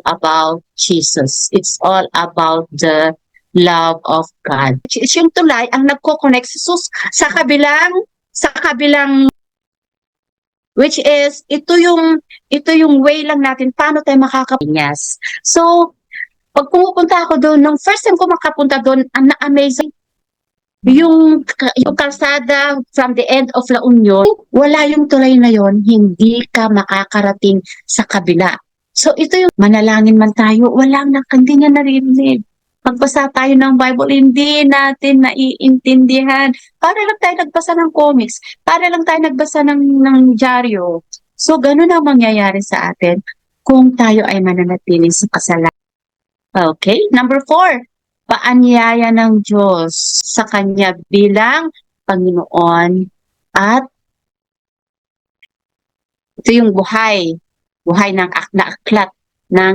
about Jesus. It's all about the love of God. Yung tulay ang nagko-connect sa kabilang which is ito yung way lang natin paano tayo makakapinyas. So, pag pumupunta ako doon, nung first time ko makapunta doon, ang na-amazing yung kalsada from the end of La Union, wala yung tulay na yon, hindi ka makakarating sa kabila. So ito yung manalangin man tayo, hindi niya naririnig. Magbasa tayo ng Bible, hindi natin naiintindihan. Para lang tayo nagbasa ng comics, para lang tayo nagbasa ng dyaryo. So ganun ang mangyayari sa atin kung tayo ay mananatili sa kasalanan. Okay, number 4. Paanyaya ng Diyos sa Kanya bilang Panginoon at ito yung buhay ng aklat ng